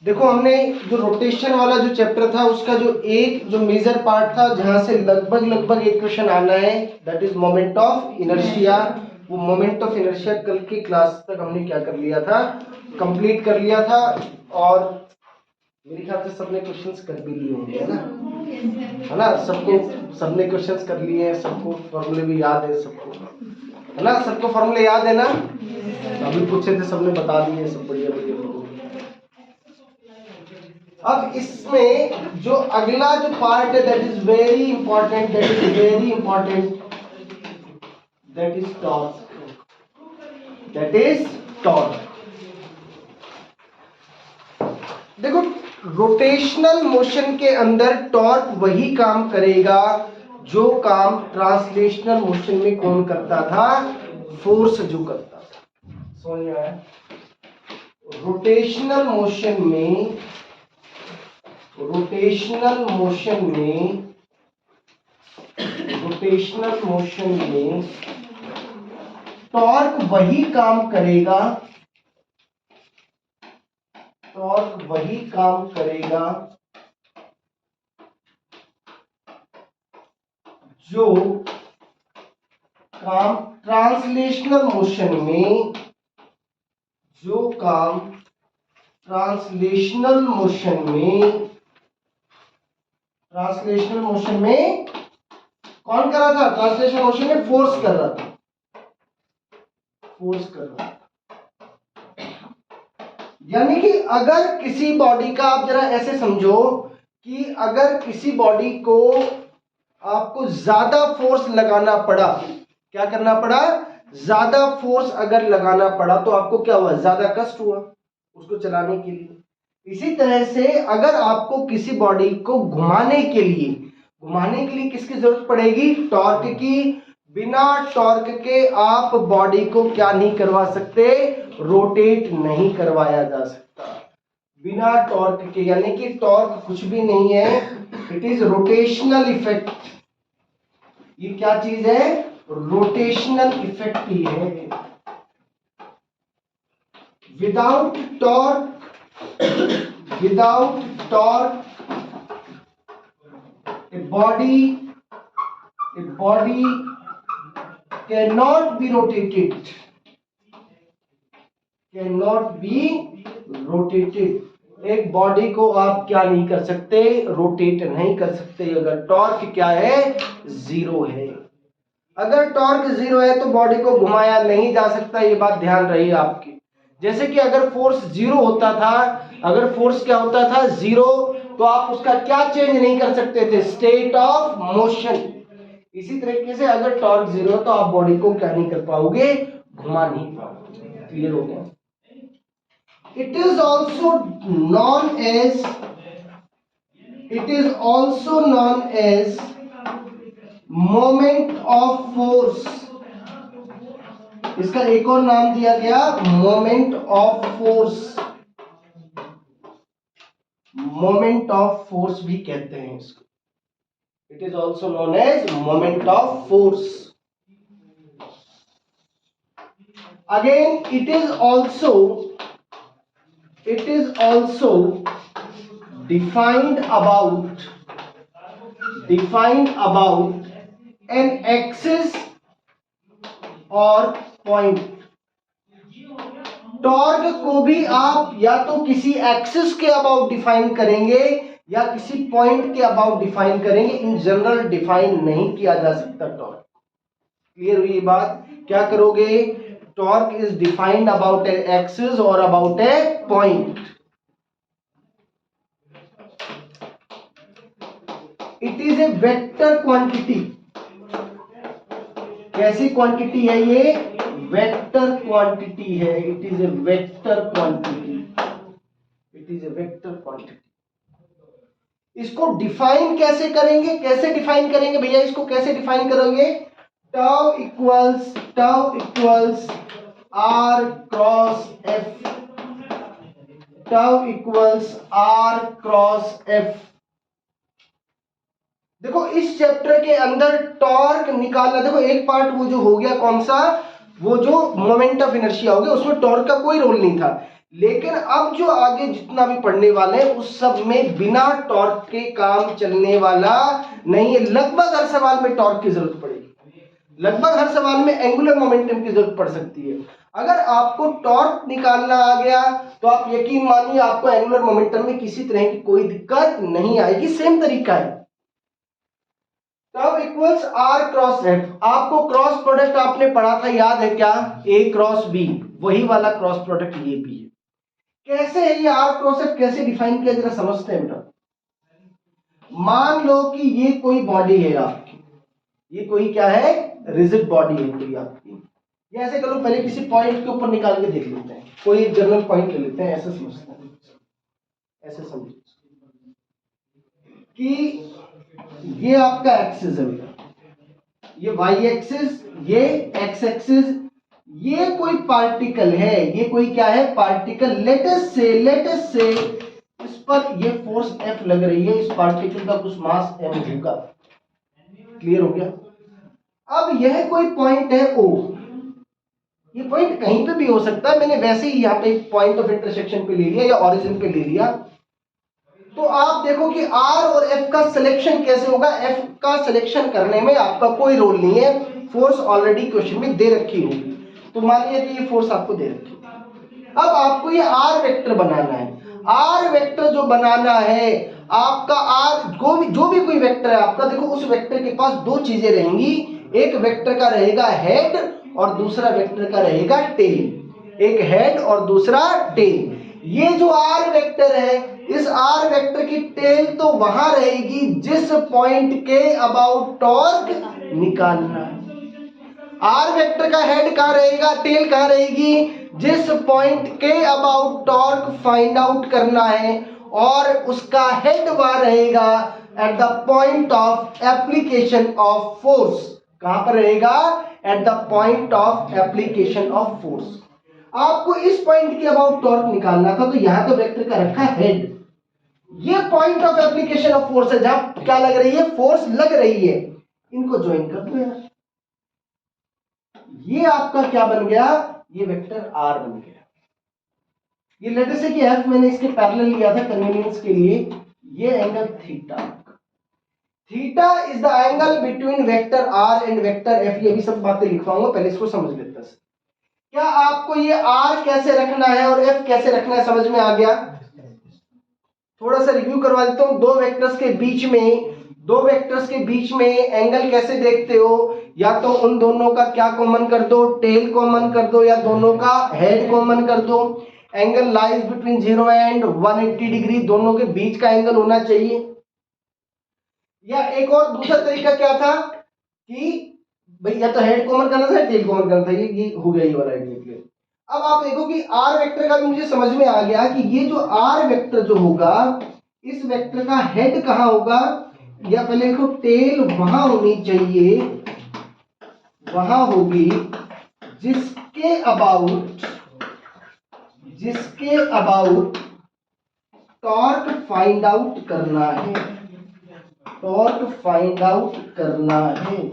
देखो हमने जो रोटेशन वाला जो चैप्टर था उसका जो मेजर पार्ट था जहां से लगभग एक क्वेश्चन आना है, that is moment of inertia. वो मोमेंट ऑफ इनर्शिया कल की क्लास तक हमने क्या कर लिया था, कंप्लीट कर लिया था। और मेरे ख्याल से सबने क्वेश्चंस कर भी लिए होंगे, है ना? सबने क्वेश्चंस कर लिए हैं, सबको फॉर्मूले भी याद है, सबको, है ना? सबको फॉर्मूले याद है ना? अभी पूछे थे सबने बता दिए, सब बढ़िया बढ़िया। अब इसमें जो अगला जो पार्ट है that is very important, that is torque. देखो रोटेशनल मोशन के अंदर टॉर्क वही काम करेगा जो काम ट्रांसलेशनल मोशन में कौन करता था, फोर्स जो करता था। समझ में आया? रोटेशनल मोशन में टॉर्क वही काम करेगा जो काम ट्रांसलेशनल मोशन में कौन कर रहा था, ट्रांसलेशनल मोशन में फोर्स कर रहा था। यानी कि अगर किसी बॉडी का, आप जरा ऐसे समझो कि अगर किसी बॉडी को आपको ज्यादा फोर्स लगाना पड़ा, क्या करना पड़ा, ज्यादा फोर्स अगर लगाना पड़ा तो आपको क्या हुआ, ज्यादा कष्ट हुआ उसको चलाने के लिए। इसी तरह से अगर आपको किसी बॉडी को घुमाने के लिए किसकी जरूरत पड़ेगी, टॉर्क की। बिना टॉर्क के आप बॉडी को क्या नहीं करवा सकते, रोटेट नहीं करवाया जा सकता बिना टॉर्क के। यानी कि टॉर्क कुछ भी नहीं है, इट इज रोटेशनल इफेक्ट। ये क्या चीज है, रोटेशनल इफेक्ट ही है। Without torque a body cannot be rotated। एक बॉडी को आप क्या नहीं कर सकते, रोटेट नहीं कर सकते अगर टॉर्क क्या है, जीरो है। अगर टॉर्क जीरो है तो बॉडी को घुमाया नहीं जा सकता, ये बात ध्यान रही आपकी। जैसे कि अगर फोर्स जीरो होता था, अगर फोर्स क्या होता था, जीरो, तो आप उसका क्या चेंज नहीं कर सकते थे, स्टेट ऑफ मोशन। इसी तरीके से अगर टॉर्क जीरो तो आप बॉडी को क्या नहीं कर पाओगे, घुमा नहीं पाओगे। क्लियर हो गया? It is also known as moment of force. इसका एक और नाम दिया गया, मोमेंट ऑफ फोर्स भी कहते हैं इसको। It is also known as moment of force. Again it is also defined about an axis और पॉइंट। टॉर्क को भी आप या तो किसी एक्सिस के अबाउट डिफाइन करेंगे या किसी पॉइंट के अबाउट डिफाइन करेंगे। इन जनरल डिफाइन नहीं किया जा सकता टॉर्क। क्लियर हुई ये बात? क्या करोगे, torque is defined about a axis और about a point. It is a vector quantity. कैसी क्वांटिटी है ये, वेक्टर क्वांटिटी है। It is a vector quantity. इसको डिफाइन कैसे करेंगे, भैया, इसको कैसे डिफाइन करोगे, tau equals R cross F. देखो इस चैप्टर के अंदर टॉर्क निकालना, देखो एक पार्ट वो जो हो गया, कौन सा, वो जो मोमेंट ऑफ इनर्शिया हो गया, उसमें टॉर्क का कोई रोल नहीं था। लेकिन अब जो आगे जितना भी पढ़ने वाले हैं उस सब में बिना टॉर्क के काम चलने वाला नहीं है। लगभग हर सवाल में टॉर्क की जरूरत पड़ेगी, लगभग हर सवाल में एंगुलर मोमेंटम की जरूरत पड़ सकती है। अगर आपको टॉर्क निकालना आ गया तो आप यकीन मानिए आपको एंगुलर मोमेंटम में किसी तरह की कोई दिक्कत नहीं आएगी। सेम तरीका है, तब इक्वल्स आर क्रॉस एफ। आपको क्रॉस प्रोडक्ट आपने पढ़ा था, याद है क्या? ए क्रॉस बी, वही वाला क्रॉस प्रोडक्ट ये भी है। कैसे है ये आर क्रॉस एफ, कैसे डिफाइन किया जरा समझते हैं बेटा। मान लो कि ये कोई बॉडी है आपकी, ये कोई क्या है, रिजिड बॉडी है कोई आपकी। ये ऐसे करो, पहले किसी पॉइंट के ऊपर निकाल के देख लेते हैं, कोई एक जनरल पॉइंट ले लेते हैं, ऐसे समझते हैं, ऐसे समझिए कि ये आपका एक्सिस है बेटा, ये वाई एक्सिस, ये एक्स एक्सिस, ये कोई पार्टिकल है, ये कोई क्या है, पार्टिकल। लेटेस्ट से इस पर ये फोर्स एफ लग रही है, इस पार्टिकल का कुछ मास एम होगा। क्लियर हो गया? अब यह कोई पॉइंट है ओ, ये पॉइंट कहीं पे भी हो सकता है, मैंने वैसे ही यहाँ पे पॉइंट ऑफ इंटरसेक्शन पे ले लिया या ओरिजिन पे ले लिया। तो आप देखो कि आर और एफ का सिलेक्शन कैसे होगा। एफ का सिलेक्शन करने में आपका कोई रोल नहीं है, फोर्स ऑलरेडी क्वेश्चन में दे रखी होगी। तो मान लिया कि ये फोर्स आपको दे रखी है, अब आपको ये आर वेक्टर बनाना है। आर वेक्टर जो बनाना है आपका, आर जो भी कोई वेक्टर है आपका, देखो उस वेक्टर के पास दो चीजें रहेंगी, एक वेक्टर का रहेगा हेड और दूसरा वेक्टर का रहेगा टेल। एक हेड और दूसरा टेल। ये जो आर वेक्टर है, इस आर वेक्टर की टेल तो वहां रहेगी जिस पॉइंट के अबाउट टॉर्क निकालना है। आर वेक्टर का हेड कहां रहेगा, टेल कहां रहेगी, जिस पॉइंट के अबाउट टॉर्क फाइंड आउट करना है, और उसका हेड वहां रहेगा eight the point of application of force. कहां पर रहेगा, eight the point of application of force. आपको इस पॉइंट के अबाउट टॉर्क निकालना था, तो यहां तो वेक्टर का रखा हेड, ये point of application of force है, जहां क्या लग रही है, फोर्स लग रही है। इनको ज्वाइन कर दो यार, ये आपका क्या बन गया, ये वेक्टर आर बन गया। ये लेटर से कि एफ मैंने इसके पैरेलल लिया था कन्वीनियंस के लिए, ये angle theta. Theta is the angle between vector R and vector F. ये भी सब बातें लिखवाऊंगा, पहले इसको समझ लेते हैं। क्या आपको ये आर कैसे रखना है और एफ कैसे रखना है समझ में आ गया? थोड़ा सा रिव्यू करवा देता हूं। दो वेक्टर्स के बीच में एंगल कैसे देखते हो, या तो उन दोनों का क्या कॉमन कर दो, टेल कॉमन कर दो, या दोनों का हेड कॉमन कर दो। Angle lies between 0 and 180 degree, दोनों के बीच का एंगल होना चाहिए। या एक और दूसरा तरीका क्या था कि भाई या तो हेड कॉमन करना था, टेल कॉमन करना था। ये हो गया, ये वाला आइडिया। अब आप देखो कि आर वेक्टर का भी मुझे समझ में आ गया कि ये जो आर वेक्टर जो होगा, इस वेक्टर का हेड कहां होगा, या पहले देखो टेल वहां होनी चाहिए, वहां होगी जिसके अबाउट टॉर्क फाइंड आउट करना है, टॉर्क फाइंड आउट करना है।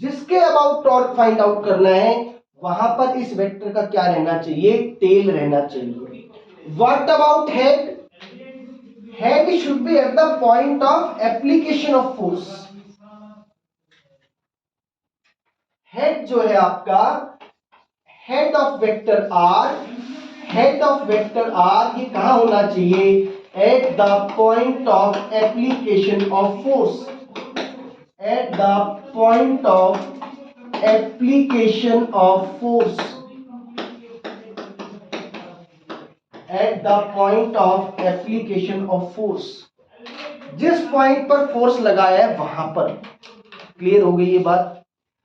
जिसके अबाउट टॉर्क फाइंड आउट करना है वहां पर इस वेक्टर का क्या रहना चाहिए, टेल रहना चाहिए। What about head, head should be at the point of application of force. Head जो है आपका, head of vector R, head of vector R ये कहां होना चाहिए, at the point of application of force, at the point of application of force, at the point of application of force। जिस point पर force लगाया है वहां पर। क्लियर हो गई ये बात?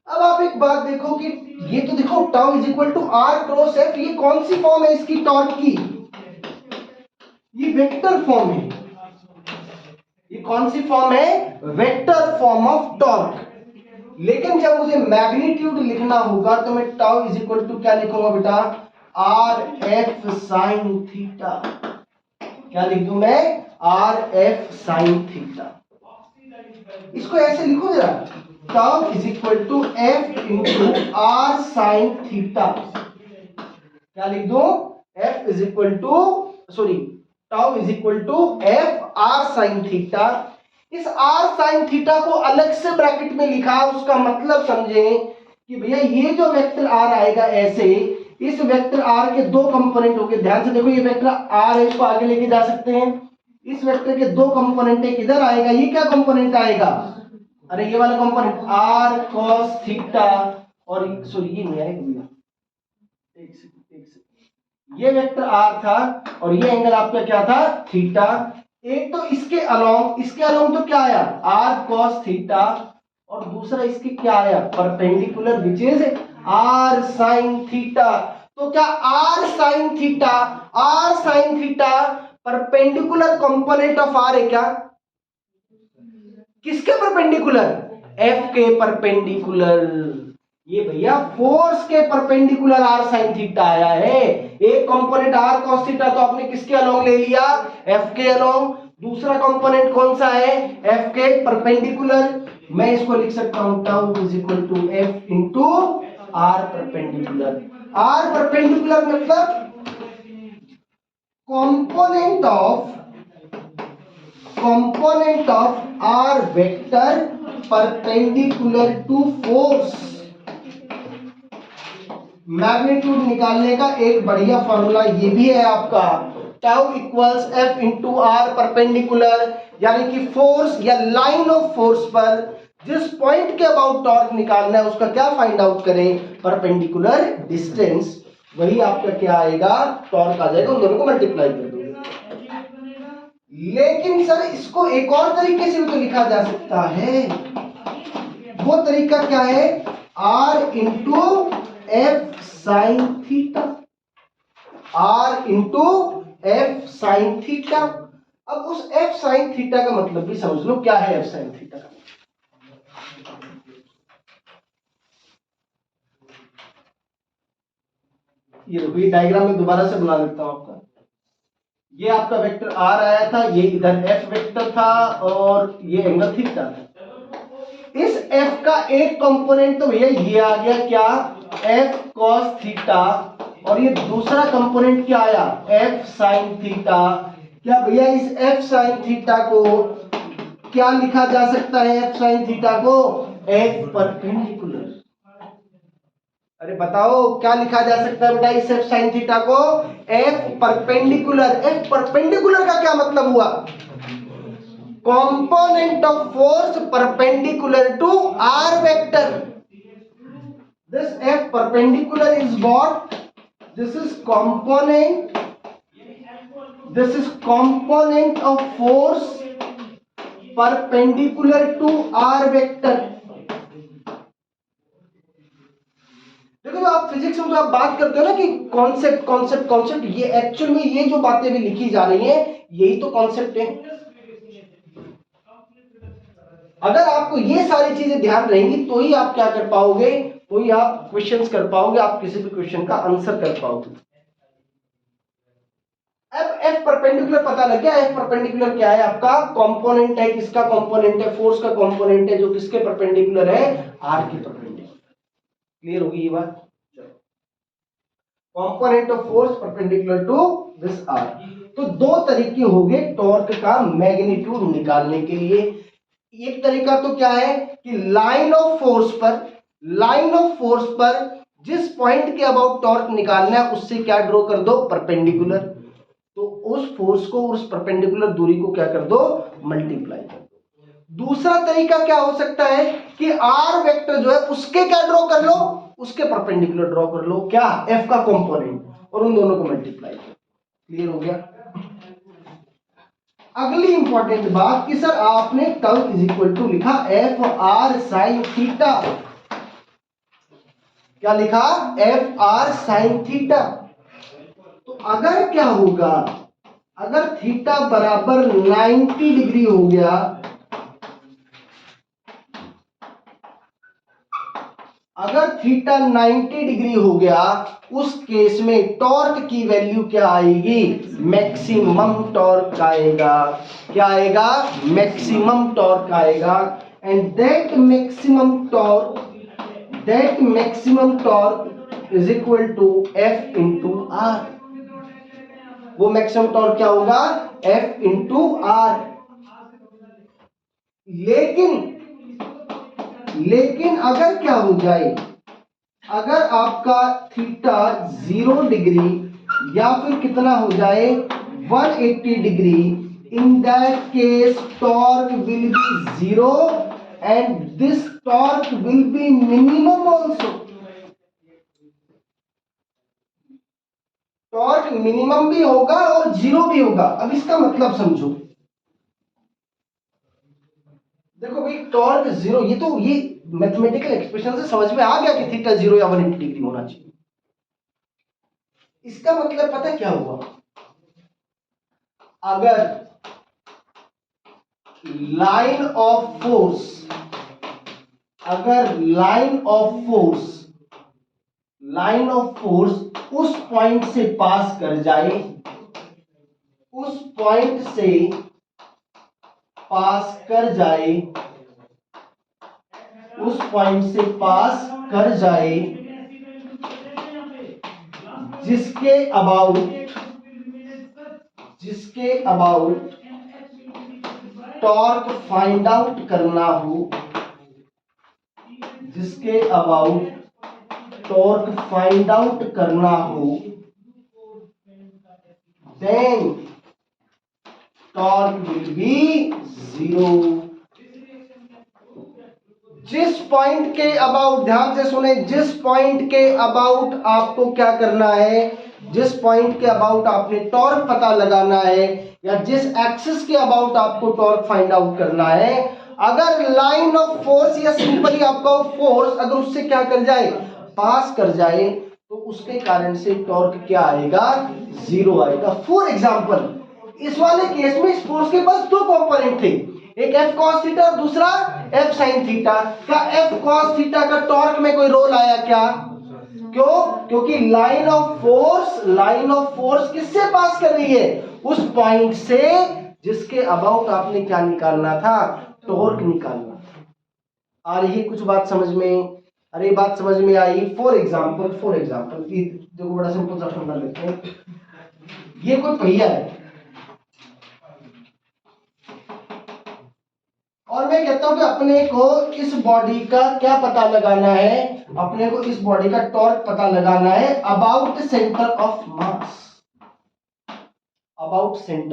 अब आप एक बात देखो कि ये तो देखो tau is equal to R cross F, ये कौन सी फॉर्म है इसकी टॉर्क की, ये वेक्टर फॉर्म है। ये कौन सी फॉर्म है, वेक्टर फॉर्म ऑफ टॉर्क। लेकिन जब मुझे मैग्नीट्यूड लिखना होगा तो मैं टाउ इज इक्वल टू क्या लिखूंगा बेटा, आर एफ साइन थीटा। क्या लिख दूं मैं, आर एफ साइन थीटा। इसको ऐसे लिखो जरा, tau is equal to F into R sine theta. क्या लिख दूं, is equal to tau is equal to F R sine theta. इस आर साइन थीटा को अलग से ब्रैकेट में लिखा, उसका मतलब समझें कि भैया ये जो वेक्टर आर आएगा ऐसे, इस वेक्टर आर के दो कंपोनेंट होंगे। ध्यान से देखो, ये वेक्टर आर है, इसको आगे लेके जा सकते हैं। इस वेक्टर के दो कंपोनेंट है, किधर आएगा, ये क्या कंपोनेंट आएगा, अरे ये वाला कंपोनेंट आर कॉस थीटा, और ये नहीं आएगा भैया, एक सेकंड, ये वेक्टर आर था और ये एंगल आपका क्या था, थीटा। एक तो इसके अलोंग तो क्या आया, आर कॉस थीटा, और दूसरा इसके क्या आया, perpendicular, which is R sine theta. तो क्या R sine theta perpendicular component of R है क्या, किसके परपेंडिकुलर, एफ के परपेंडिकुलर। ये भैया फोर्स के परपेंडिकुलर आर साइन थीटा आया है। एक कंपोनेंट आर कॉस थीटा तो आपने किसके अलोंग ले लिया, एफ के अलोंग। दूसरा कंपोनेंट कौन सा है, एफ के परपेंडिकुलर। मैं इसको लिख सकता हूं tau is equal to F into R perpendicular. R perpendicular मतलब component of r vector perpendicular to force। Magnitude निकालने का एक बढ़िया फॉर्मूला ये भी है आपका, tau equals F into R perpendicular, यानी कि फोर्स या लाइन ऑफ फोर्स पर जिस पॉइंट के अबाउट टॉर्क निकालना है उसका क्या फाइंड आउट करें, परपेंडिकुलर डिस्टेंस। वही आपका क्या आएगा, टॉर्क आ जाएगा, उन दोनों को मल्टीप्लाई कर दो। लेकिन सर इसको एक और तरीके से भी तो लिखा जा सकता है। वो तरीका क्या है, R into F sine theta, R into F sine theta. अब उस एफ साइन थीटा का मतलब भी समझ लो, क्या है एफ साइन थीटा का। ये देखो, ये डायग्राम में दोबारा से बना देता हूं आपका। ये आपका वेक्टर आर आया था, ये इधर एफ वेक्टर था और ये एंगल थीटा था। इस एफ का एक कंपोनेंट तो भैया ये आ गया क्या, एफ कॉस थीटा, और ये दूसरा कंपोनेंट क्या आया, एफ साइन थीटा। क्या भैया इस एफ साइन थीटा को क्या लिखा जा सकता है, एफ साइन थीटा को एफ परपेंडिकुलर। अरे बताओ क्या लिखा जा सकता है बेटा इस एफ साइन थीटा को, एफ परपेंडिकुलर। एफ परपेंडिकुलर का क्या मतलब हुआ, component of force perpendicular to R vector. This F perpendicular is what, this is component of force perpendicular to r vector। देखो जो आप फिजिक्स में जो आप बात करते हो ना कि कॉन्सेप्ट, ये एक्चुअल में ये जो बातें भी लिखी जा रही हैं यही तो कॉन्सेप्ट है। अगर आपको ये सारी चीजें ध्यान रहेंगी तो ही आप क्या कर पाओगे, तो ही आप क्वेश्चंस कर पाओगे, आप किसी भी क्वेश्चन का आंसर कर पाओगे। अब एफ परपेंडिकुलर पता लग गया। एफ परपेंडिकुलर क्या है, आपका कंपोनेंट है, किसका कंपोनेंट है, फोर्स का कंपोनेंट है, जो किसके परपेंडिकुलर है, आर के परपेंडिकुलर। क्लियर होगी ये बात, component of force perpendicular to this R. तो दो तरीके हो गए टॉर्क का मैग्नीट्यूड निकालने के लिए। एक तरीका तो क्या है कि लाइन ऑफ फोर्स पर जिस पॉइंट के अबाउट टॉर्क निकालना है उससे क्या ड्रॉ कर दो, परपेंडिकुलर। तो उस फोर्स को, उस परपेंडिकुलर दूरी को क्या कर दो, मल्टीप्लाई कर दो। दूसरा तरीका क्या हो सकता है कि आर वेक्टर जो है उसके क्या ड्रॉ कर लो, उसके परपेंडिकुलर ड्रॉ कर लो, क्या, एफ का कंपोनेंट, और उन दोनों को मल्टीप्लाई करो। क्लियर हो गया। अगली इंपॉर्टेंट बात कि सर आपने टाउ इज इक्वल टू लिखा एफ आर साइन थीटा। क्या लिखा, एफ आर साइन थीटा। तो अगर क्या होगा, अगर थीटा बराबर 90 डिग्री हो गया, अगर थीटा 90 डिग्री हो गया, उस केस में टॉर्क की वैल्यू क्या आएगी, मैक्सिमम टॉर्क आएगा। क्या आएगा, मैक्सिमम टॉर्क आएगा। And that maximum torque is equal to F into R. वो मैक्सिमम टॉर्क क्या होगा, F इंटू आर। लेकिन अगर क्या हो जाए, अगर आपका थीटा 0 डिग्री या फिर कितना हो जाए 180 degree, in that case torque will be 0 and this torque will be minimum also. Torque minimum भी होगा और 0 भी होगा। अब इसका मतलब समझो, देखो भाई टॉर्क 0, ये मैथमेटिकल एक्सप्रेशन से समझ में आ गया कि थीटा 0 या 180 डिग्री होना चाहिए। इसका मतलब पता क्या हुआ, अगर लाइन ऑफ फोर्स उस पॉइंट से पास कर जाए, उस पॉइंट से पास कर जाए जिसके अबाउट टॉर्क फाइंड आउट करना हो, देन टॉर्क विल बी 0। जिस पॉइंट के अबाउट, ध्यान से सुने, जिस पॉइंट के अबाउट आपको क्या करना है, जिस पॉइंट के अबाउट आपने टॉर्क पता लगाना है, या जिस एक्सिस के अबाउट आपको टॉर्क फाइंड आउट करना है, अगर लाइन ऑफ फोर्स या सिंपली आपका फोर्स अगर उससे क्या कर जाए, पास कर जाए, तो उसके कारण से टॉर्क क्या आएगा, 0 आएगा। फॉर एग्जांपल इस वाले केस में इस फोर्स के पास दो कंपोनेंट थे, एक F cos थीटा और दूसरा F sin थीटा। क्या F cos थीटा का टॉर्क में कोई रोल आया क्या? क्यों? क्योंकि लाइन ऑफ फोर्स किससे पास कर रही है, उस पॉइंट से जिसके अबाउट आपने क्या निकालना था, टॉर्क निकालना। आ रही है कुछ बात समझ में? अरे बात समझ में आई? फॉर एग्जाम्पल देखो बड़ा सिंपल सा फंडा लेते हैं। ये कोई पहिया है और मैं कहता हूं कि अपने को इस बॉडी का क्या पता लगाना है, अपने को इस बॉडी का टॉर्क पता लगाना है अबाउट सेंटर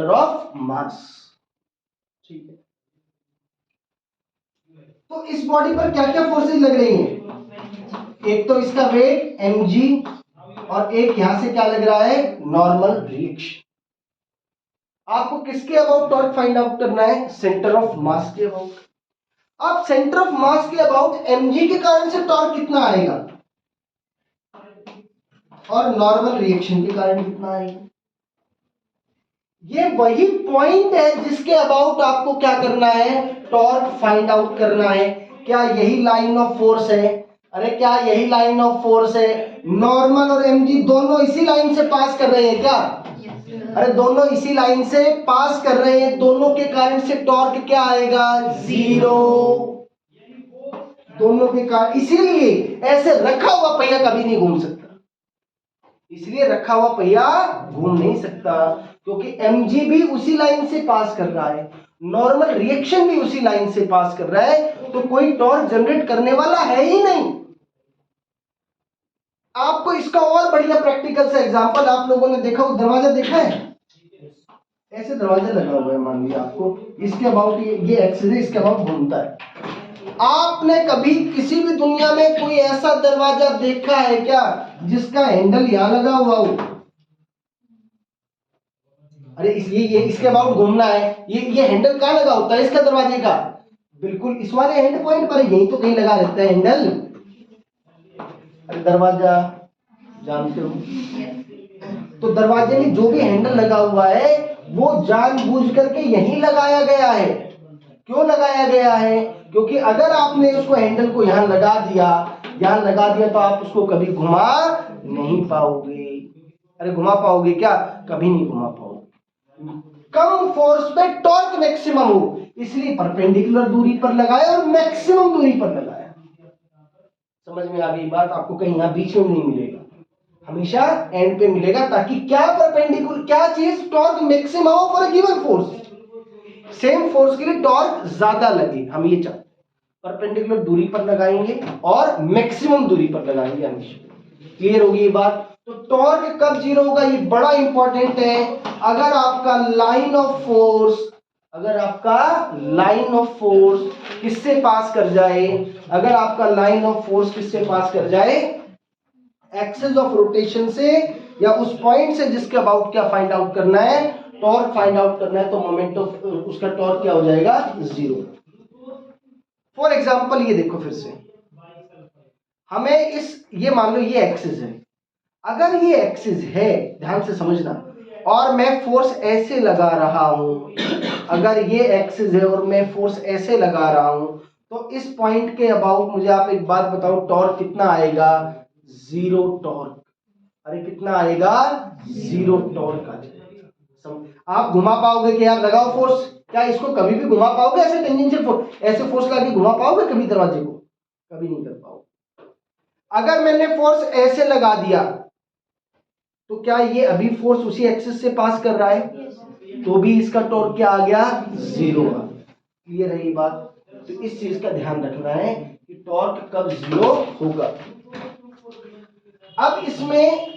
ऑफ मास। ठीक है, तो इस बॉडी पर क्या क्या फोर्सेज लग रही हैं? एक तो इसका वेट mg और एक यहां से क्या लग रहा है, नॉर्मल रिएक्शन। आपको किसके अबाउट टॉर्क फाइंड आउट करना है, सेंटर ऑफ मास के अबाउट। अब सेंटर ऑफ मास के अबाउट mg के कारण से टॉर्क कितना आएगा और नॉर्मल रिएक्शन के कारण कितना आएगा। ये वही पॉइंट है जिसके अबाउट आपको क्या करना है, टॉर्क फाइंड आउट करना है। क्या यही लाइन ऑफ फोर्स है? अरे क्या यही लाइन ऑफ फोर्स है? नॉर्मल और mg दोनों इसी लाइन से पास कर रहे हैं क्या? अरे दोनों इसी लाइन से पास कर रहे हैं, दोनों के कारण से टॉर्क क्या आएगा, 0। दोनों के कारण, इसीलिए ऐसे रखा हुआ पहिया कभी नहीं घूम सकता। इसलिए रखा हुआ पहिया घूम नहीं सकता क्योंकि mg भी उसी लाइन से पास कर रहा है, नॉर्मल रिएक्शन भी उसी लाइन से पास कर रहा है, तो कोई टॉर्क जनरेट करने वाला है ही नहीं। आपको इसका और बढ़िया प्रैक्टिकल सा एग्जांपल, आप लोगों ने देखा, वो दरवाजा देखा है, ऐसे दरवाजा लगा हुआ है, मान लिया आपको इसके अबाउट ये एक्सिस है, इसके अबाउट घूमता है। आपने कभी किसी भी दुनिया में कोई ऐसा दरवाजा देखा है क्या जिसका हैंडल यहां लगा हुआ हो? अरे ये इसके अबाउट घूमना है, ये हैंडल कहां लगा होता है इसका, दरवाजे का बिल्कुल इस वाले हैंड पॉइंट पर, यही तो कहीं लगा रहता है हैंडल। अरे दरवाजा जानते हो, तो दरवाजे में जो भी हैंडल लगा हुआ है वो जानबूझ करके यहीं लगाया गया है। क्यों लगाया गया है? क्योंकि अगर आपने उसको हैंडल को यहां लगा दिया तो आप उसको कभी घुमा नहीं पाओगे। अरे घुमा पाओगे क्या? कभी नहीं घुमा पाओगे। कम फोर्स पे टॉर्क मैक्सिमम हो, इसलिए परपेंडिकुलर दूरी पर लगाया और मैक्सिमम दूरी पर लगाया। समझ में आ गई बात? आपको कहीं यहां बीच में नहीं मिलेगा, हमेशा एंड पे मिलेगा, ताकि क्या परपेंडिकुलर क्या चीज, torque maximum for a given force, same force के लिए टॉर्क ज्यादा लगे, हम ये चाहते हैं। परपेंडिकुलर दूरी पर लगाएंगे और मैक्सिमम दूरी पर लगाएंगे हमेशा। क्लियर होगी ये बात? तो टॉर्क कब जीरो होगा, ये बड़ा इंपॉर्टेंट है। अगर आपका लाइन ऑफ फोर्स, अगर आपका लाइन ऑफ फोर्स किससे पास कर जाए, अगर आपका लाइन ऑफ फोर्स किससे पास कर जाए, एक्सिस ऑफ रोटेशन से, या उस पॉइंट से जिसके अबाउट क्या फाइंड आउट करना है, टॉर्क फाइंड आउट करना है, तो मोमेंट ऑफ उसका टॉर्क क्या हो जाएगा, जीरो। फॉर एग्जाम्पल ये देखो फिर से, हमें ये मान लो ये एक्सिस है, अगर ये एक्सिस है, ध्यान से समझना, और मैं फोर्स ऐसे लगा रहा हूं, अगर ये एक्सिस है और मैं फोर्स ऐसे लगा रहा हूं, तो इस पॉइंट के अबाउट मुझे आप एक बात बताओ, टॉर्क कितना आएगा, जीरो टॉर्क। अरे कितना आएगा, जीरो टॉर्क आ जाएगा। आप घुमा पाओगे कि यार लगाओ फोर्स, क्या इसको कभी भी घुमा पाओगे ऐसे टेंजेंशियल फोर्स, ऐसे फोर्स लगा के घुमा पाओगे कभी दरवाजे को, कभी नहीं कर पाओगे। अगर मैंने फोर्स ऐसे लगा दिया तो क्या ये अभी फोर्स उसी एक्सिस से पास कर रहा है, तो भी इसका टॉर्क क्या आ गया, जीरो आ। क्लियर है ये बात? तो इस चीज का ध्यान रखना है कि टॉर्क कब जीरो होगा। अब इसमें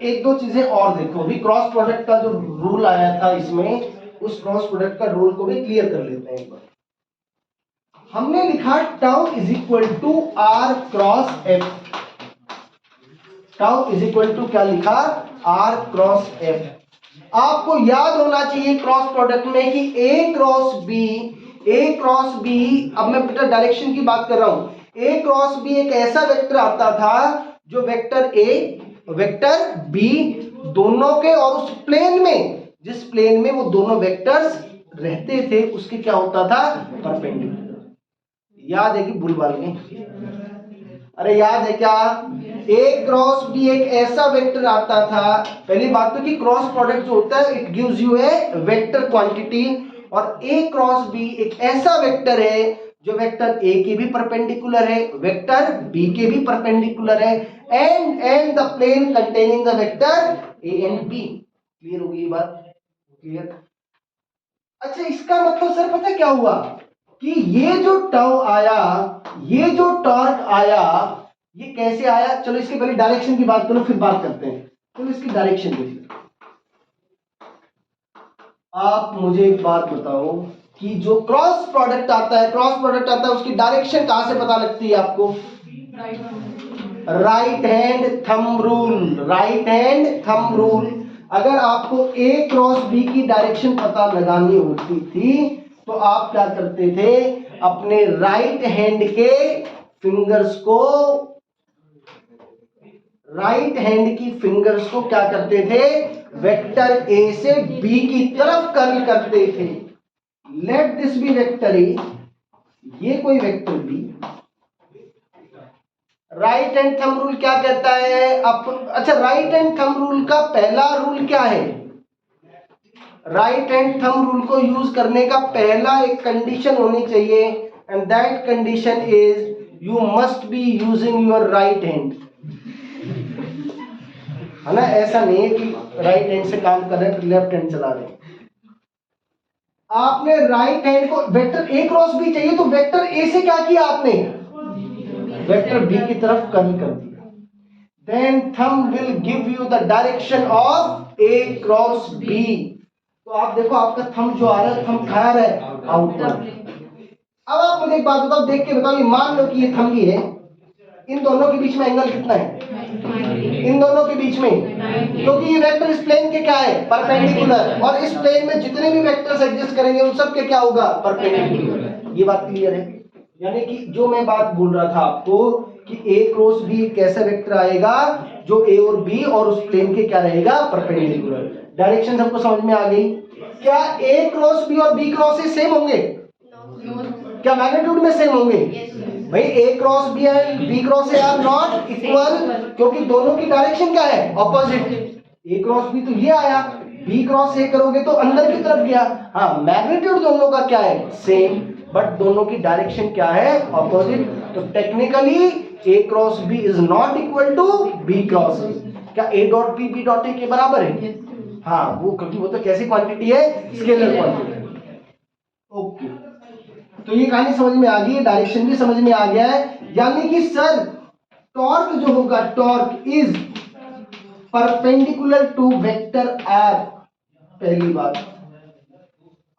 एक दो चीजें और देखो, अभी क्रॉस प्रोडक्ट का जो रूल आया था इसमें, उस क्रॉस प्रोडक्ट का रूल को भी क्लियर कर लेते हैं एक बार। हमने लिखा tau is equal to R cross F, tau is equal to क्या लिखा, आर क्रॉस एफ। आपको याद होना चाहिए क्रॉस प्रोडक्ट में कि ए क्रॉस बी, ए क्रॉस बी, अब मैं बेटा डायरेक्शन की बात कर रहा हूं, ए क्रॉस बी एक ऐसा वेक्टर आता था जो वेक्टर ए वेक्टर बी दोनों के, और उस प्लेन में, जिस प्लेन में वो दोनों वेक्टर्स रहते थे उसके क्या होता था, परपेंडिकुलर। याद है कि भूलभाल नहीं? अरे याद है क्या, ए क्रॉस बी एक ऐसा वेक्टर आता था, पहली बात तो कि क्रॉस प्रोडक्ट जो होता है it gives U A vector quantity, और ए क्रॉस बी एक ऐसा वेक्टर है जो वेक्टर ए के भी परपेंडिकुलर है, वेक्टर बी के भी परपेंडिकुलर है, and the plane containing the vector A and B. Clear होगी ये बात? क्लियर? अच्छा, इसका मतलब सर पता क्या हुआ कि ये जो टाउ आया, ये जो टॉर्क आया, ये कैसे आया, चलो इसके पहले डायरेक्शन की बात करो फिर बात करते हैं। चलो इसकी डायरेक्शन देखिए। आप मुझे एक बात बताओ कि जो क्रॉस प्रोडक्ट आता है, क्रॉस प्रोडक्ट आता है, उसकी डायरेक्शन कहां से पता लगती है आपको? Right hand thumb rule, right hand thumb rule. अगर आपको ए क्रॉस बी की डायरेक्शन पता लगानी होती थी तो आप क्या करते थे, अपने राइट हैंड के फिंगर्स को, राइट हैंड की फिंगर्स को क्या करते थे, वेक्टर ए से बी की तरफ कर्ल करते थे। Let this B vector A, ये कोई vector B. Right hand thumb rule क्या कहता है अच्छा, राइट हैंड थंब रूल का पहला रूल क्या है? राइट हैंड थंब रूल को यूज करने का पहला एक कंडीशन होनी चाहिए, and that condition is you must be using your right hand. है ना? ऐसा नहीं है कि राइट हैंड से काम कर रहे हैं लेफ्ट हैंड चला रहे हैं। आपने राइट हैंड को, वेक्टर ए क्रॉस बी चाहिए तो वेक्टर ए से क्या किया आपने, वेक्टर बी की तरफ कर्ल कर दिया। Then thumb will give you the direction of A cross B. तो आप देखो आपका थंब जो आ रहा है, थंब खा रहा है आउटवर्ड। अब आप मुझे एक बात बताओ, देख के बताओ, ये मान लो कि ये थंब ही है, इन दोनों के बीच में एंगल कितना है, इन दोनों के बीच में, क्योंकि ये वेक्टर इस प्लेन के क्या है, परपेंडिकुलर, और इस प्लेन में जितने भी वेक्टर्स एग्जिस्ट करेंगे उन सब के क्या होगा, परपेंडिकुलर। ये बात क्लियर है? यानी कि जो मैं बात बोल रहा था आपको कि ए क्रॉस बी एक ऐसा वेक्टर आएगा जो ए और बी और उस प्लेन के क्या रहेगा, परपेंडिकुलर। डायरेक्शन सबको समझ में आ गई? क्या ए क्रॉस बी और बी क्रॉस ए सेम होंगे? क्या मैग्नीट्यूड में सेम होंगे? भाई A cross B and B cross A are not equal, क्योंकि दोनों की डायरेक्शन क्या है, ऑपोजिट। ए क्रॉस बी तो ये आया, बी क्रॉस ए करोगे तो अंदर की तरफ गया। हाँ, मैग्नीट्यूड दोनों का क्या है, सेम, बट दोनों की डायरेक्शन क्या है, ऑपोजिट। तो technically A cross B is not equal to B cross A. क्या A dot B B dot A के बराबर है? हाँ वो, क्योंकि वो तो कैसी क्वांटिटी है, स्केलर क्वांटिटी। ओके, तो ये कहानी समझ में आ गई, डायरेक्शन भी समझ में आ गया है। यानी कि सर टॉर्क जो होगा, torque is perpendicular to vector R. पहली बात,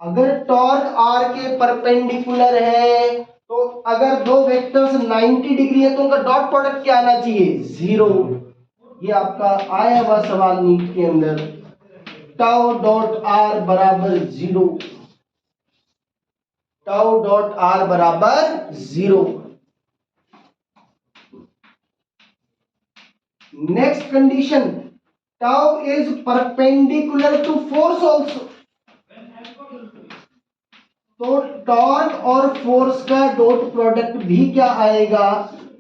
अगर टॉर्क आर के परपेंडिकुलर है तो अगर दो वेक्टर्स 90 डिग्री है तो उनका डॉट प्रोडक्ट क्या आना चाहिए, 0। ये आपका आया हुआ सवाल नीट के अंदर, टाउ डॉट आर बराबर 0, टाउ डॉट आर बराबर 0। Next condition, tau is perpendicular to force also. तो टॉर्क और फोर्स का डॉट प्रोडक्ट भी क्या आएगा,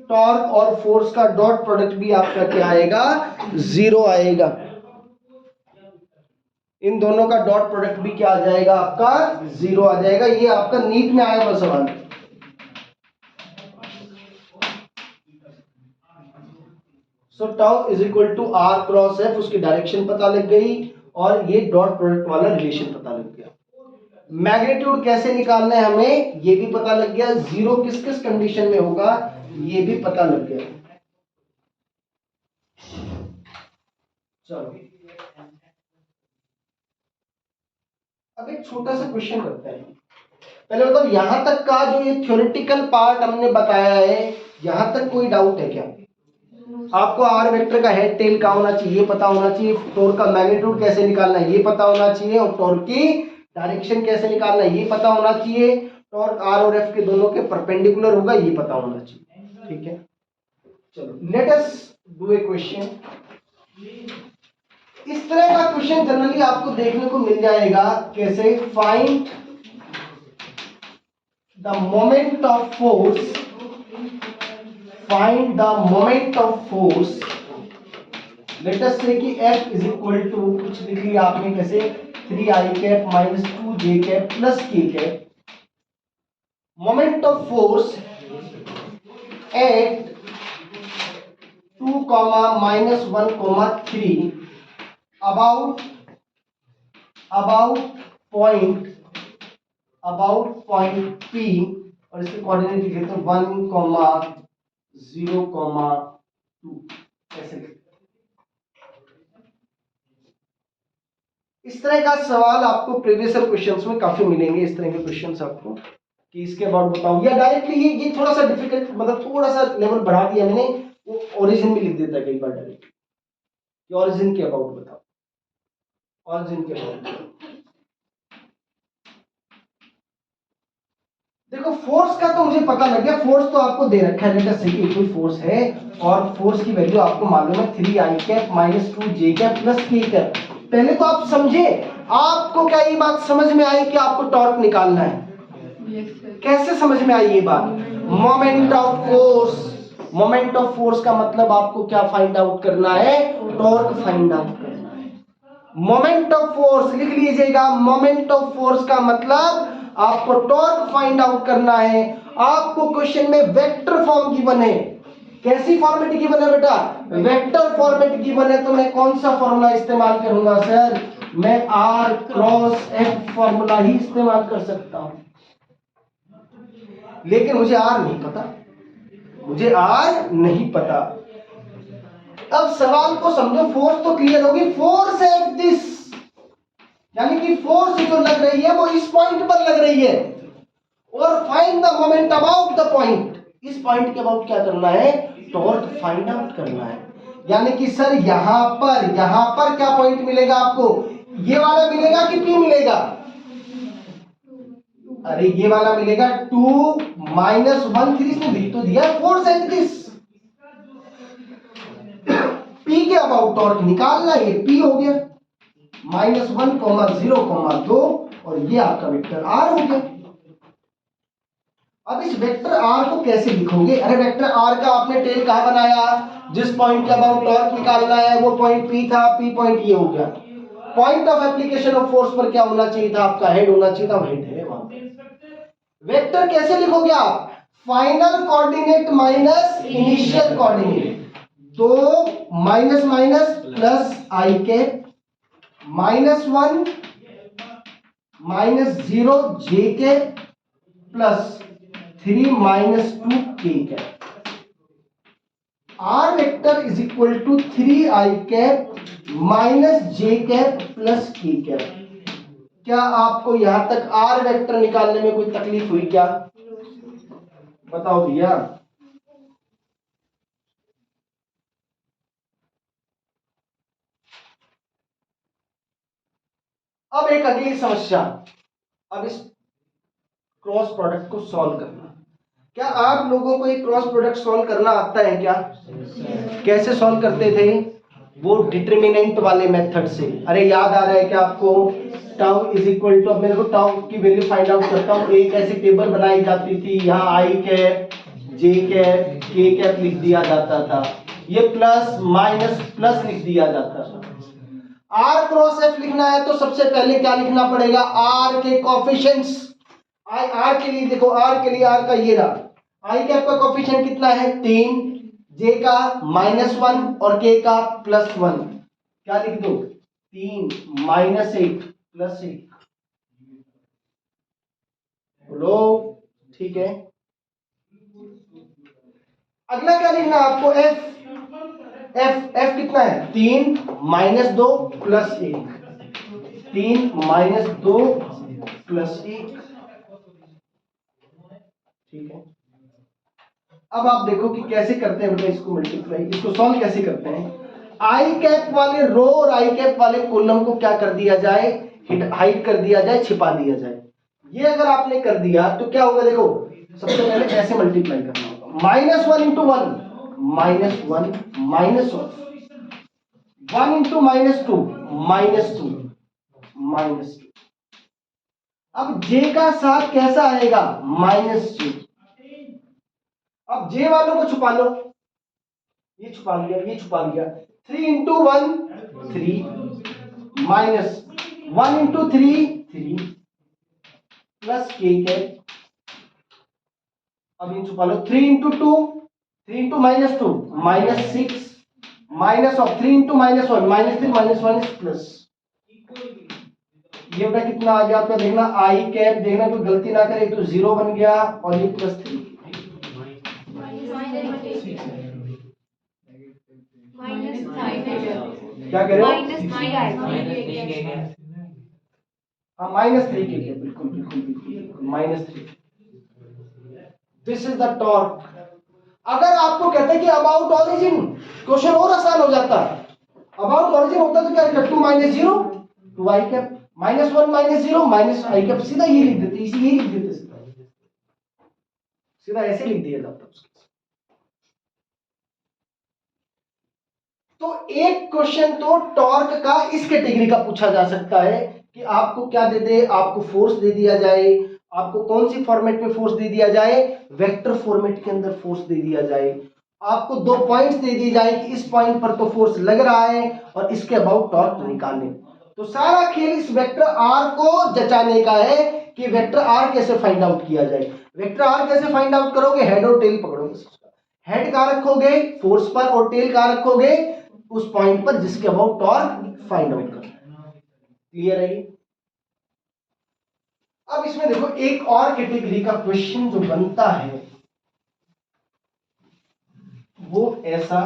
टॉर्क और फोर्स का डॉट प्रोडक्ट भी आपका क्या आएगा, 0 आएगा। इन दोनों का डॉट प्रोडक्ट भी क्या आ जाएगा, आपका 0 आ जाएगा। ये आपका नीट में आया हुआ सवाल। So tau is equal to R cross F, उसकी डायरेक्शन पता लग गई और ये डॉट प्रोडक्ट वाला रिलेशन पता लग गया। मैग्नीट्यूड कैसे निकालना है हमें ये भी पता लग गया, 0 किस किस कंडीशन में होगा ये भी पता लग गया। चलो अब एक छोटा सा क्वेश्चन करते हैं। पहले बताओ, यहां तक का जो ये थ्योरेटिकल पार्ट हमने बताया है, यहां तक कोई डाउट है क्या? आपको आर वेक्टर का हेड टेल का होना चाहिए, पता होना चाहिए, टॉर्क का मैग्नीट्यूड कैसे निकालना है ये पता होना चाहिए, और टॉर्क की डायरेक्शन कैसे निकालना है ये पता होना चाहिए, टॉर्क आर और एफ के दोनों के परपेंडिकुलर होगा ये पता होना चाहिए। ठीक है, चलो let us do a question. इस तरह का क्वेश्चन जनरली आपको देखने को मिल जाएगा, कैसे, find the moment of force, find the moment of force, let us say कि F is equal to, कुछ लिख लिया आपने कैसे, 3i cap minus 2j cap plus k cap, moment of force at 2, minus 1, 3 about point P, और इसके coordinate लिखे तो 1, 0, 2 ऐसे। इस तरह का सवाल आपको प्रीवियस क्वेश्चंस में काफी मिलेंगे, इस तरह के क्वेश्चंस आपको कि इसके अबाउट बताओ, या डायरेक्टली ये थोड़ा सा डिफिकल्ट, मतलब थोड़ा सा लेवल बढ़ा दिया मैंने, वो ओरिजिन भी लिख देता है कई बार डायरेक्ट कि ओरिजिन के अबाउट बताओ, ओरिजिन के अबाउट। देखो फोर्स का तो मुझे पता लग गया, फोर्स तो आपको दे रखा है, लेट अस से कोई फोर्स है और फोर्स की वैल्यू आपको मालूम है 3i cap minus 2j cap plus k cap. पहले तो आप समझे, आपको क्या ये बात समझ में आई कि आपको टॉर्क निकालना है? कैसे समझ में आई ये बात? Moment of force, moment of force का मतलब आपको क्या फाइंड आउट करना है, टॉर्क फाइंड आउट करना है। मोमेंट ऑफ फोर्स लिख लीजिएगा, मोमेंट ऑफ फोर्स का मतलब आपको टॉर्क फाइंड आउट करना है। आपको क्वेश्चन में वेक्टर फॉर्म गिवन है, कैसी फॉर्मेट गिवन है बेटा, वेक्टर फॉर्मेट गिवन है, तो मैं कौन सा फॉर्मूला इस्तेमाल करूंगा सर, मैं आर क्रॉस एफ फॉर्मूला ही इस्तेमाल कर सकता हूं। लेकिन मुझे आर नहीं पता, मुझे आर नहीं पता। अब सवाल को समझो, फोर्स तो क्लियर होगी, फोर्स एट दिस, यानी कि फोर्स जो लग रही है वो इस पॉइंट पर लग रही है, और find the moment about the point, इस पॉइंट के अबाउट क्या करना है, टॉर्क फाइंड आउट करना है। यानी कि सर यहां पर क्या पॉइंट मिलेगा आपको, ये वाला मिलेगा कि P मिलेगा, अरे ये वाला मिलेगा 2 minus 1, 3, इसने लिख तो दिया फोर्स एट दिस, P के अबाउट टॉर्क निकालना, ये P हो गया -1, 0, 2, और ये आपका वेक्टर R हो गया। अब इस वेक्टर R को कैसे लिखोगे, अरे वेक्टर R का आपने टेल कहां बनाया, जिस पॉइंट के अबाउट टॉर्क निकालना है वो पॉइंट P था, P पॉइंट ये हो गया। Point of application of force पर क्या होना चाहिए था, आपका हेड होना चाहिए था, हेड है वहां पे। वेक्टर कैसे लिखोगे आप, final coordinate minus initial coordinate, तो minus minus plus i cap -1 -0 J cap plus 3 -2 K cap. R vector is equal to 3 I cap minus J cap plus K cap. क्या आपको यहां तक आर वेक्टर निकालने में कोई तकलीफ हुई क्या? बताओ भैया। अब एक अगली समस्या, अब इस क्रॉस प्रोडक्ट को सॉल्व करना। क्या आप लोगों को एक क्रॉस प्रोडक्ट सॉल्व करना आता है क्या? कैसे सॉल्व करते थे? वो डिटरमिनेंट वाले मेथड से। अरे याद आ रहा है क्या आपको? टाउ इज इक्वल टू, अब मेरे को टाउ की वैल्यू फाइंड आउट करता हूँ। एक ऐसी टेबल बनाई जाती थी, यहाँ आई कैप जे कैप के कैप लिख दिया जाता था, ये प्लस माइनस प्लस लिख दिया जाता था। आर क्रॉस एफ लिखना है तो सबसे पहले क्या लिखना पड़ेगा? आर के कोफिशिएंट्स। आर के लिए देखो, आर के लिए आर का ये रहा, आई कैप का कोफिशिएंट कितना है? 3, जे का -1 और के का +1। क्या लिख दो? 3 -1 +1। बोलो ठीक है। अगला क्या लिखना है आपको? एफ कितना है? 3 -2 +1। 3 -2 +1। ठीक है। अब आप देखो कि कैसे करते हैं बेटा इसको मल्टीप्लाई, इसको सॉल्व कैसे करते हैं। आई कैप वाले रो और आई कैप वाले कॉलम को क्या कर दिया जाए? हाइड कर दिया जाए, छिपा दिया जाए। ये अगर आपने कर दिया तो क्या होगा? देखो सबसे पहले ऐसे मल्टीप्लाई करना होगा, -1 × 1 -1 -1 1 × -2 -2 अब जे का साथ कैसा आएगा? -j। अब जे वालों को छुपा लो, ये छुपा लिया, ये छुपा लिया। 3 × 1 3 माइनस 1 × 3 3 प्लस के कैप। अब ये छुपा लो, 3 × 2 3 × -2 -6 माइनस ऑफ 3 × -1 -3 -1 प्लस। ये बेटा कितना आ गया आपका? देखना आई कैप, देखना कोई गलती ना करे, तो 0 बन गया और ये +3। क्या कह रहे हो? हाँ -3 के कैप, बिल्कुल बिल्कुल बिल्कुल -3। This is the torque. अगर आपको कहते हैं कि अबाउट ऑरिजिन, क्वेश्चन और आसान हो जाता। अबाउट ऑरिजिन होता तो क्या? 2 -0 2 आई कैप, -1 -0 माइनस आई कैप, सीधा ये लिख देते, इसी यही लिख देते, सीधा ऐसे लिख दिया जाता। तो एक क्वेश्चन तो टॉर्क का इस कैटेगरी का पूछा जा सकता है कि आपको क्या दे दे? आपको फोर्स दे दिया जाए, आपको कौन सी फॉर्मेट में फोर्स दे दिया जाए? वेक्टर फॉर्मेट के अंदर फोर्स दे दिया जाए। आपको 2 पॉइंट्स दे दी जाए कि इस पॉइंट पर तो फोर्स लग रहा है और इसके अबाउट टॉर्क निकालें। तो सारा खेल इस वेक्टर आर को जचाने का है कि वेक्टर आर कैसे फाइंड आउट किया जाए। वेक्टर आर कैसे फाइंड आउट करोगे? हेड और टेल पकड़ोगे। हेड कहां रखोगे? फोर्स पर, और टेल कहां रखोगे? उस पॉइंट पर जिसके अबाउट टॉर्क फाइंड आउट करना है। क्लियर है ये? अब इसमें देखो एक और कैटेगरी का क्वेश्चन जो बनता है वो ऐसा,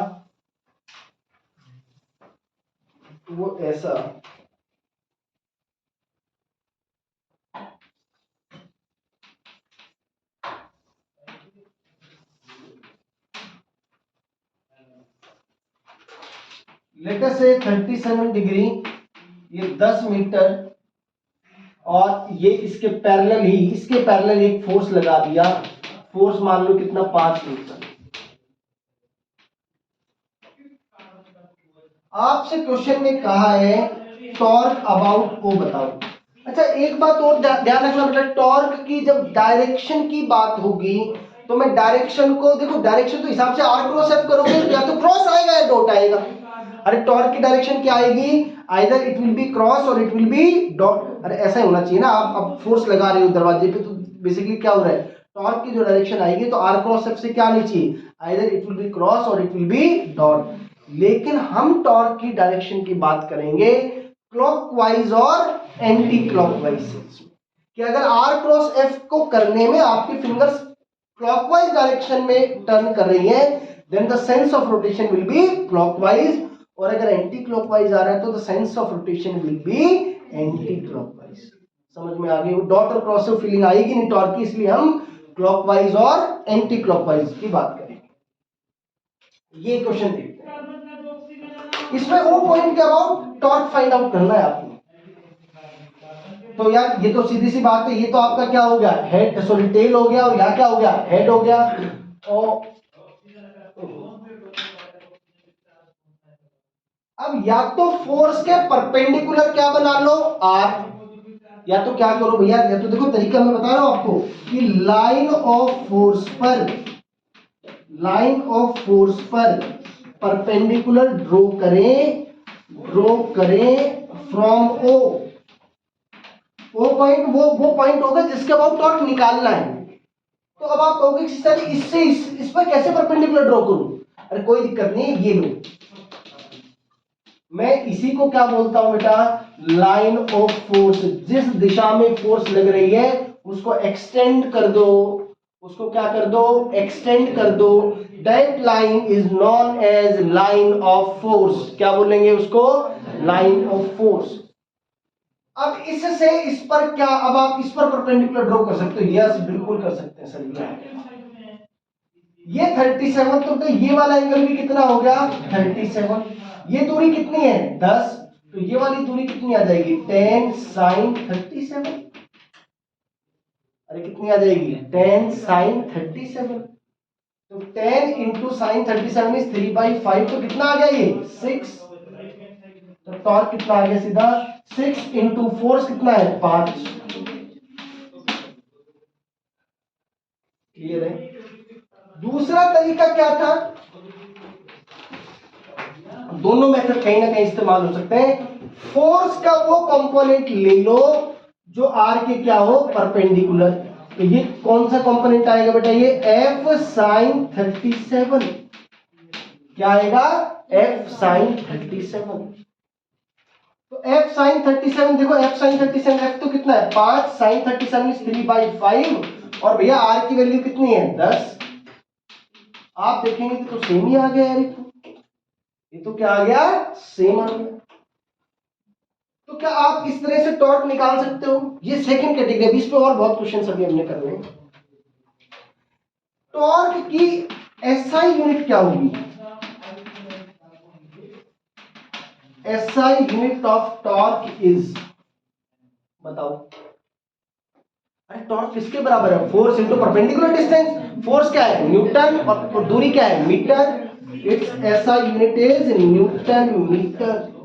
लेट अस से 37 डिग्री, ये 10 मीटर, और ये इसके पैरेलल एक फोर्स लगा दिया। फोर्स मान लो कितना? 5 न्यूटन। आपसे क्वेश्चन में कहा है टॉर्क अबाउट को बताओ। अच्छा एक बात और ध्यान रखना बेटा, टॉर्क की जब डायरेक्शन की बात होगी तो मैं डायरेक्शन को, देखो डायरेक्शन तो हिसाब से आर क्रॉस एफ करोगे, या तो क्रॉस आएगा या डॉट आएगा। अरे टॉर्क की डायरेक्शन क्या आएगी? Either it will be cross और इट विल बी डॉट। अरे ऐसा ही होना चाहिए ना। आप अब फोर्स लगा रहे हो दरवाजे पे, तो बेसिकली क्या हो रहा है? टॉर्क की जो डायरेक्शन आएगी तो आर क्रॉस एफ से क्या आनी चाहिए? Either it will be cross और इट विल बी डॉट। लेकिन हम टॉर्क की डायरेक्शन की बात करेंगे क्लॉकवाइज और एंटी क्लॉकवाइज कि अगर आर क्रॉस एफ को करने में आपकी फिंगर्स क्लॉकवाइज डायरेक्शन में टर्न कर रही है, then the sense of rotation will be clockwise, और अगर एंटी क्लॉकवाइज आ रहा है तो the sense of rotation will be anticlockwise. समझ में आ गई? डॉट और क्रॉस से फीलिंग आएगी नहीं टॉर्क की, इसलिए हम क्लॉकवाइज और एंटी क्लॉकवाइज की बात करेंगे। ये क्वेश्चन देखते हैं, इसमें वो पॉइंट के अबाउट टॉर्क फाइंड आउट करना है आपको। तो यार ये तो सीधी सी बात है, ये तो आपका क्या हो गया, हेड सॉरी टेल हो गया, और यहाँ क्या हो गया, हेड हो गया। और अब या तो फोर्स के परपेंडिकुलर क्या बना लो, आर, या तो क्या करो भैया, या तो देखो तरीका मैं बता रहा हूं आपको कि लाइन ऑफ फोर्स पर परपेंडिकुलर ड्रॉ करें फ्रॉम ओ पॉइंट, वो पॉइंट होगा जिसके अबाउट टॉर्क निकालना है। तो अब आप कहोगे सर इससे इस पर कैसे परपेंडिकुलर ड्रॉ करूं? अरे कोई दिक्कत नहीं, ये लो, मैं इसी को क्या बोलता हूं बेटा, लाइन ऑफ फोर्स। जिस दिशा में फोर्स लग रही है उसको एक्सटेंड कर दो, उसको क्या कर दो, एक्सटेंड कर दो। That line is known as line of force. क्या बोलेंगे उसको, लाइन ऑफ फोर्स। अब इससे इस पर क्या, अब आप इस पर परपेंडिकुलर ड्रॉ कर सकते हो, यस बिल्कुल कर सकते हैं सर। ये 37, तो ये वाला एंगल भी कितना हो गया, 37। ये दूरी कितनी है, 10, तो ये वाली दूरी कितनी आ जाएगी, 10 sin 37। अरे कितनी आ जाएगी, 10 sin 37। तो 10 इंटू साइन 37 इज 3/5, तो कितना आ गया ये 6। तो टॉर्क कितना आ गया सीधा 6 इंटू फोर्स कितना है 5। क्लियर है? दूसरा तरीका क्या था, दोनों मेथड कहीं ना कहीं इस्तेमाल हो सकते हैं। फोर्स का वो कंपोनेंट ले लो जो आर के क्या हो, परपेंडिकुलर। तो ये कौन सा कंपोनेंट आएगा बेटा, ये एफ साइन 37। क्या आएगा, एफ साइन 37। तो एफ साइन 37, देखो एफ साइन 37, एफ तो कितना है 5, साइन 37 इज 3/5, और भैया आर की वैल्यू कितनी है 10। आप देखेंगे तो सेम ही आ गया यार, ये तो क्या आ गया, सेम आ गया। तो क्या आप इस तरह से टॉर्क निकाल सकते हो? ये सेकंड कैटेगरी, इस पे और बहुत क्वेश्चन अभी हमने करने हैं। टॉर्क की एसआई यूनिट क्या होगी, SI unit of torque is, बताओ। अरे टॉर्क किसके बराबर है, force into perpendicular distance. Force क्या है, न्यूटन, और दूरी क्या है, metre. Its SI unit is newton metre.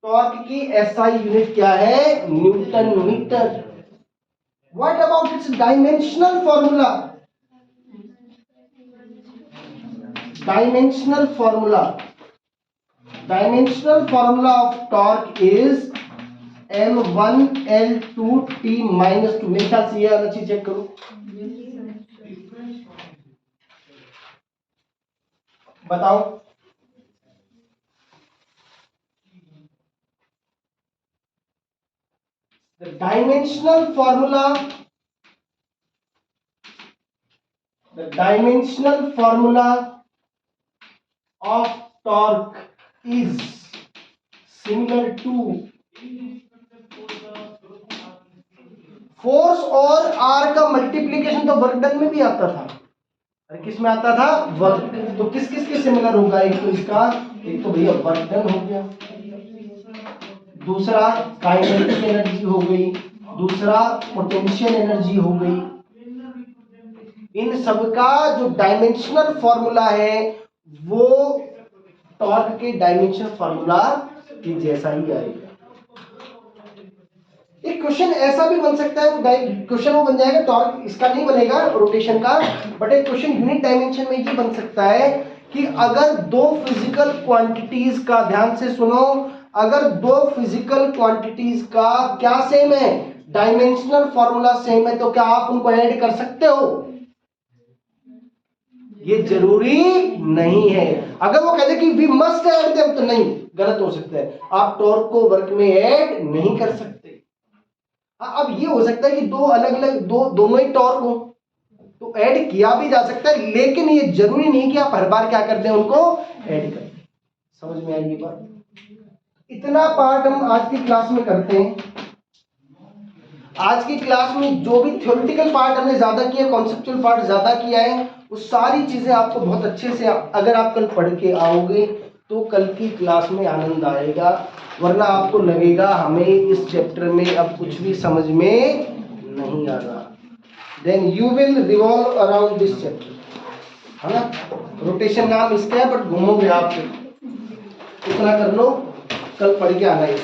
Torque की एसआई यूनिट क्या है, newton metre. What about its dimensional formula, dimensional formula of torque is m1l2t minus 2। मेरे ख्याल से ये वाला चीज चेक करो, बताओ। The dimensional formula of torque is similar to force और आर का मल्टीप्लीकेशन तो वर्क डन में भी आता था। अरे किस में आता था, वर्क। तो किस किस के सिमिलर होगा, एक तो इसका, एक तो भैया वर्क डन हो गया, दूसरा काइनेटिक एनर्जी हो गई, दूसरा पोटेंशियल एनर्जी हो गई। इन सबका जो डायमेंशनल फॉर्मूला है वो टॉर्क के डायमेंशनल फॉर्मूला के जैसा ही आएगा। एक क्वेश्चन ऐसा भी बन सकता है, क्वेश्चन वो बन जाएगा, टॉर्क इसका नहीं बनेगा रोटेशन का, बट एक क्वेश्चन यूनिट डायमेंशन में ये बन सकता है कि अगर दो फिजिकल क्वांटिटीज का, ध्यान से सुनो, अगर दो फिजिकल क्वांटिटीज का क्या सेम है, डायमेंशनल फॉर्मूला सेम है, तो क्या आप उनको ऐड कर सकते हो? ये जरूरी नहीं है। अगर वो कहते कि वी मस्ट ऐड देम, तो नहीं, गलत हो सकता है। आप टॉर्क को वर्क में ऐड नहीं कर सकते। अब ये हो सकता है कि दो अलग अलग दोनों ही टॉर्क हो, तो ऐड किया भी जा सकता है, लेकिन ये जरूरी नहीं कि आप हर बार क्या कर दें, उनको ऐड कर दें। समझ में आई ये बात? इतना पार्ट हम आज की क्लास में करते हैं। आज की क्लास में जो भी थ्योरेटिकल पार्ट हमने ज्यादा किया, कॉन्सेप्चुअल पार्ट ज्यादा किया है, वो सारी चीजें आपको बहुत अच्छे से, अगर आप कल पढ़ के आओगे तो कल की क्लास में आनंद आएगा। वरना आपको लगेगा हमें इस चैप्टर में अब कुछ भी समझ में नहीं आ रहा। Then you will revolve around this chapter, है ना? रोटेशन नाम इसका है, बट घूमोगे आप। इतना कर लो, कल पढ़ के आना है।